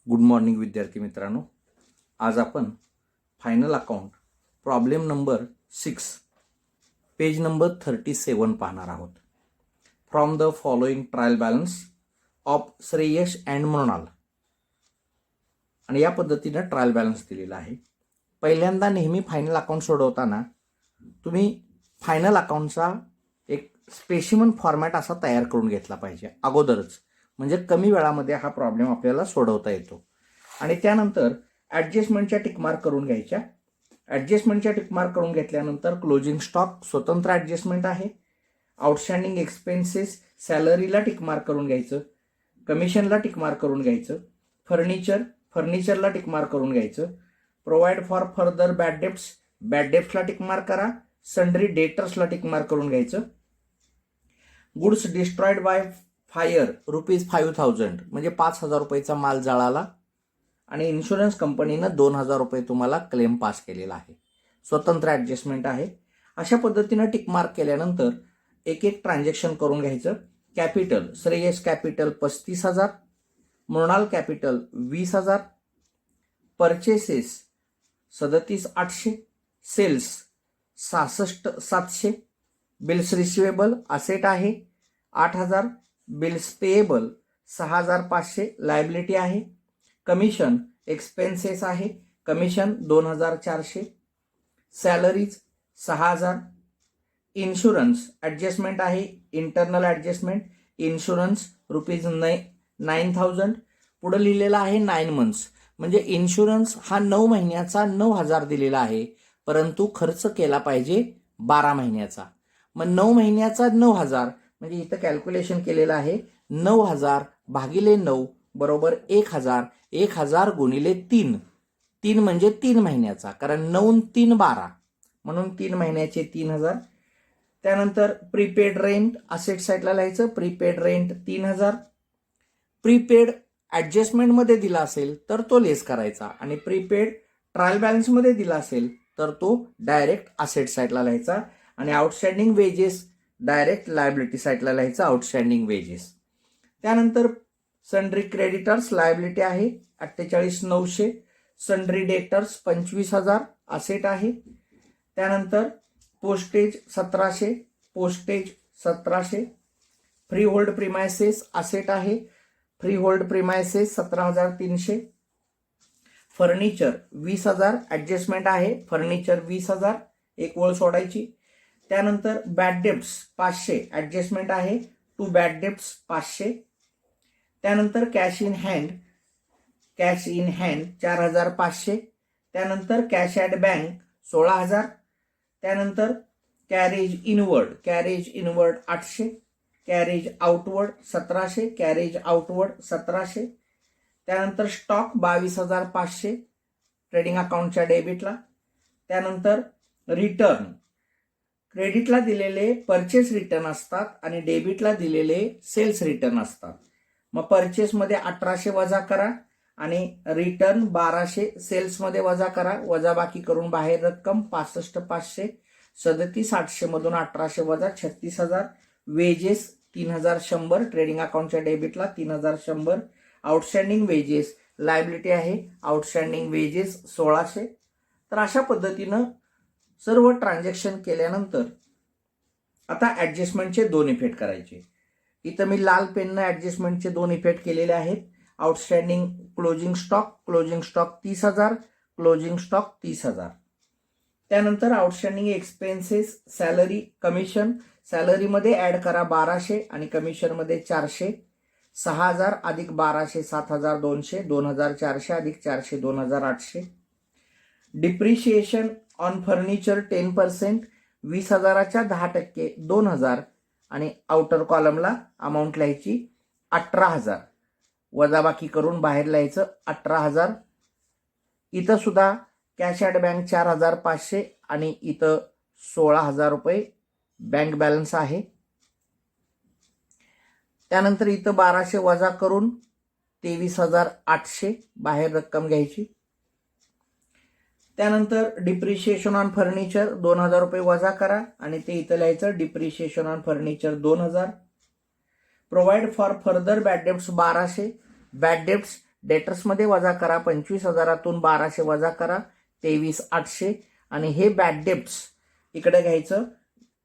Good morning विद्यार्थी मित्रांनो. आज आपण final account problem number 6 page number 37 पाहणार आहोत. From the following trial balance of Shreyash and Mrunal. आणि या पद्धतीने ट्रायल बॅलन्स दिलेला आहे. पहिल्यांदा नेहमी फायनल अकाउंट सोडवताना तुम्ही फायनल अकाउंटचा एक स्पेसिमन फॉर्मॅट असा तयार करून घेतला पाहिजे अगोदरच, म्हणजे कमी वेळामध्ये हा प्रॉब्लेम आपल्याला सोडवता येतो. आणि त्यानंतर ॲडजस्टमेंटच्या टिकमार्क करून घ्यायच्या. ॲडजस्टमेंटच्या टिकमार्क करून घेतल्यानंतर क्लोजिंग स्टॉक स्वतंत्र ॲडजस्टमेंट आहे. आउटस्टँडिंग एक्सपेन्सेस सॅलरीला टिकमार्क करून घ्यायचं, कमिशनला टिकमार्क करून घ्यायचं, फर्निचरला टिकमार्क करून घ्यायचं, प्रोव्हाइड फॉर फर्दर बॅड डेप्सला टिकमार्क करा, सन्ड्री डेटर्सला टिकमार्क करून घ्यायचं. गुड्स डिस्ट्रॉइड बाय फायर ₹5,000 म्हणजे 5,000 रुपयेचा माल जळाला आणि इन्शुरन्स कंपनीनं 2,000 रुपये तुम्हाला क्लेम पास केलेला आहे. स्वतंत्र ॲडजस्टमेंट आहे. अशा पद्धतीनं टिकमार्क केल्यानंतर एक एक ट्रान्झॅक्शन करून घ्यायचं. Capital Shreyas capital 35,000, Mrunal capital 20,000, purchases 37,800, sales 66,700, bills receivable asset आहे 8,000, बिल्स पेएबल 6,500 लायबिलिटी आहे. कमिशन एक्सपेन्सेस आहे, कमिशन 2,400, सॅलरीज 6,000, इन्शुरन्स ॲडजस्टमेंट आहे, इंटरनल ॲडजस्टमेंट इन्शुरन्स ₹9,000. पुढे लिहिलेला आहे 9 मंथ्स, म्हणजे इन्शुरन्स हा 9 महिन्याचा 9,000 दिलेला आहे, परंतु खर्च केला पाहिजे 12 महिन्याचा. मग 9 महिन्याचा 9,000 म्हणजे इथं कॅल्क्युलेशन केलेलं आहे 9,000 भागिले 9 बरोबर 1,000. 1,000 गुणिले 3 म्हणजे 3 महिन्याचा, कारण 9 3 12 म्हणून 3 महिन्याचे 3,000. त्यानंतर प्रीपेड रेंट असेट साईडला लिहायचं. Prepaid rent 3,000. प्रीपेड ॲडजस्टमेंटमध्ये दिला असेल तर तो लेस करायचा, आणि प्रीपेड ट्रायल बॅलन्समध्ये दिला असेल तर तो डायरेक्ट असेट साईडला लिहायचा. आणि आउटस्टँडिंग वेजेस डायरेक्ट लायबिलिटी साईडला लिहायचं, आउटस्टँडिंग वेजेस. त्यानंतर सन्ड्री क्रेडिटर्स लायबिलिटी आहे 48,900, सन्ड्री डेटर्स 25,000 असेट आहे. त्यानंतर postage 1,700, freehold premises asset आहे, freehold premises 17,300, furniture 20,000 adjustment आहे, फर्निचर 20,000 एक ओळ सोडायची. त्यानंतर बॅड डेप्ट्स 500 ॲडजस्टमेंट आहे, टू बॅड डेप्ट्स 500. त्यानंतर कॅश इन हँड 4,500. त्यानंतर कॅश ॲट बँक 16,000. त्यानंतर carriage inward 800, carriage outward 1700, carriage outward 1700. त्यानंतर स्टॉक 22,500 ट्रेडिंग अकाउंटच्या डेबिटला. त्यानंतर रिटर्न क्रेडिटला दिलेले परचेस रिटर्न असतात आणि डेबिटला दिलेले सेल्स रिटर्न असतात. मग परचेसमध्ये 1,800 वजा करा आणि रिटर्न 1,200 सेल्समध्ये वजा करा. वजाबाकी करून बाहेर रक्कम 65,500, 37,800 मधून 1,800 वजा 36,000. वेजेस 3,100 ट्रेडिंग अकाउंटच्या डेबिटला 3,100. आउटस्टँडिंग वेजेस लायबिलिटी आहे, आउटस्टँडिंग वेजेस 1,600. तर अशा पद्धतीनं सर्व ट्रान्झॅक्शन केल्यानंतर आता ॲडजस्टमेंटचे 2 इफेक्ट करायचे. इथं मी लाल पेननं ॲडजस्टमेंटचे 2 इफेक्ट केलेले आहेत. Outstanding closing stock 30,000, closing stock 30,000. त्यानंतर आउटस्टँडिंग एक्सपेन्सेस सॅलरी कमिशन, सॅलरीमध्ये ॲड करा 1,200 आणि कमिशनमध्ये 400. 6,000 अधिक 1,200 7,200, 2,400 अधिक 400 2,800. Depreciation on furniture 10%, 20,000च्या 10% 2,000. आणि आउटर कॉलमला अमाऊंट लिहायची 18,000. वजाबाकी करून बाहेर लिहायचं 18,000. इथं सुद्धा कॅश ॲट बँक 4,500 आणि इथं 16,000 रुपये बँक बॅलन्स आहे. त्यानंतर इथं 1,200 वजा करून 23,800 बाहेर रक्कम घ्यायची. त्यानंतर डिप्रिशिएशन ऑन फर्निचर 2,000 रुपये वजा करा आणि ते इथं लिहायचं depreciation on furniture 2,000. Provide for further bad debts 1,200, bad debts डेटर्समध्ये वजा करा, 25,000तून 1200 वजा करा, 23,800. आणि हे बॅड डेप्ट्स इकडे घ्यायचं.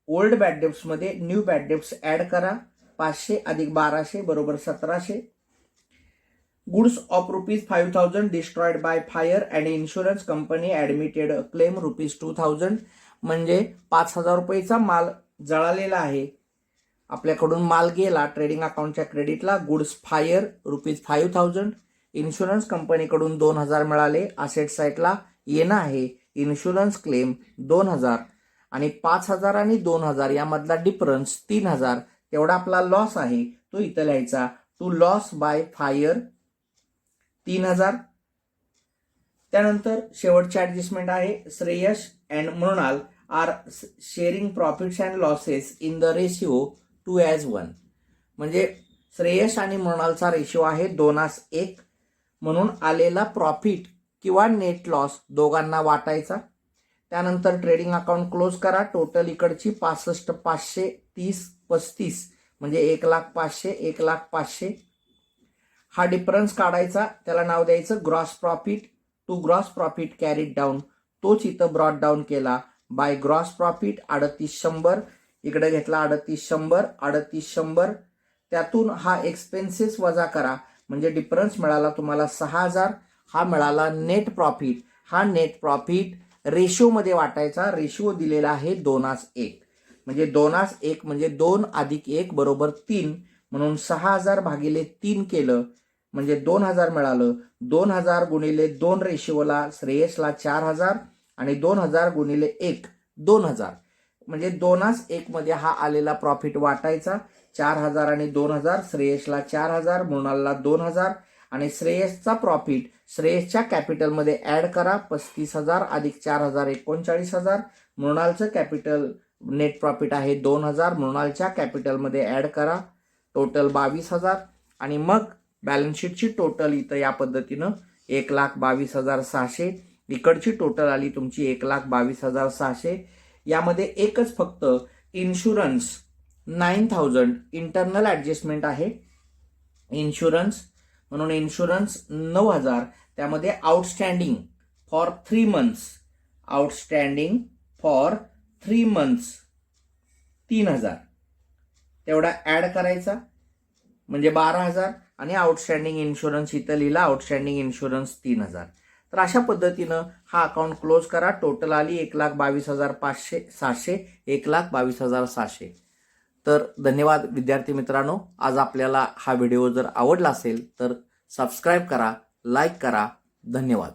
ओल्ड बॅड डेप्ट्समध्ये न्यू बॅड डेप्ट्स ऍड करा. 500 अधिक 1200 बरोबर 1700. Goods of ₹5,000 destroyed by fire and insurance company admitted claim ₹2,000. म्हणजे 5,000 रुपयेचा माल जळालेला आहे, आपल्याकडून माल गेला ट्रेडिंग अकाउंटच्या क्रेडिटला. Goods fire ₹5,000. इन्शुरन्स कंपनीकडून 2,000 मिळाले, असेट साईडला येणं आहे. इन्शुरन्स क्लेम 2,000 आणि 5,000 आणि 2,000 यामधला डिफरन्स 3,000 तेवढा आपला लॉस आहे, तो इथं लिहायचा. To loss by fire 3,000. त्यानंतर शेवटची ऍडजस्टमेंट आहे. Shreyas and Mrunal are sharing profits and losses in the ratio 2:1. म्हणजे श्रेयस आणि मृणालचा रेशिओ आहे 2:1. म्हणून आलेला प्रॉफिट किंवा नेट लॉस दोघांना वाटायचा. त्यानंतर ट्रेडिंग अकाउंट क्लोज करा. टोटल इकडची 65, 500, 30, 35 म्हणजे 1,05,000, 1,05,000. हा डिफरन्स काढायचा, त्याला नाव द्यायचं gross profit. To gross profit carried down, तोच इथं ब्रॉट डाऊन केला बाय ग्रॉस प्रॉफिट 3,800. इकडे घेतला 3,800, 3,800. त्यातून हा एक्सपेन्सेस वजा करा, म्हणजे डिफरन्स मिळाला तुम्हाला 6,000. हा मिळाला नेट प्रॉफिट. हा नेट प्रॉफिट रेशिओमध्ये वाटायचा. रेशिओ दिलेला आहे 2:1. म्हणजे 2:1 म्हणजे 2 अधिक 1 बरोबर 3. म्हणून 6,000 भागिले 3 केलं म्हणजे 2,000 मिळालं. 2,000 गुणिले 2 रेशिओला श्रेयसला 4,000 आणि 2,000 गुणिले 1 2,000 म्हणजे 2:1 मध्ये हा आलेला प्रॉफिट वाटायचा. 4,000 आणि 2,000. श्रेयसला 4,000, मृणालला 2,000. आणि श्रेयसचा प्रॉफिट श्रेयसच्या कॅपिटलमध्ये ऍड करा. 35,000 अधिक 4,000 39,000. मृणालचं कॅपिटल नेट प्रॉफिट आहे 2,000. मृणालच्या कॅपिटलमध्ये ऍड करा. टोटल 22,000. आणि मग बॅलन्स शीटची टोटल इथं या पद्धतीनं 1,22,600. इकडची टोटल आली तुमची 1,22,600. यामध्ये एकच फक्त इन्शुरन्स 9,000 इंटरनल ऍडजस्टमेंट आहे. इन्शुरन्स म्हणून इन्शुरन्स 9,000. त्यामध्ये outstanding for 3 months, outstanding for 3 months 3,000 तेवढा ऍड करायचा म्हणजे 12,000. आणि आउटस्टँडिंग इन्शुरन्स इथं लिहिला, आउटस्टँडिंग इन्शुरन्स 3,000. तर अशा पद्धतीनं हा अकाउंट क्लोज करा. टोटल आली 1,22,700, 1,22,700. तर धन्यवाद विद्यार्थी मित्रांनो. आज आपल्याला हा व्हिडिओ जर आवडला असेल तर सबस्क्राईब करा, लाईक करा. धन्यवाद.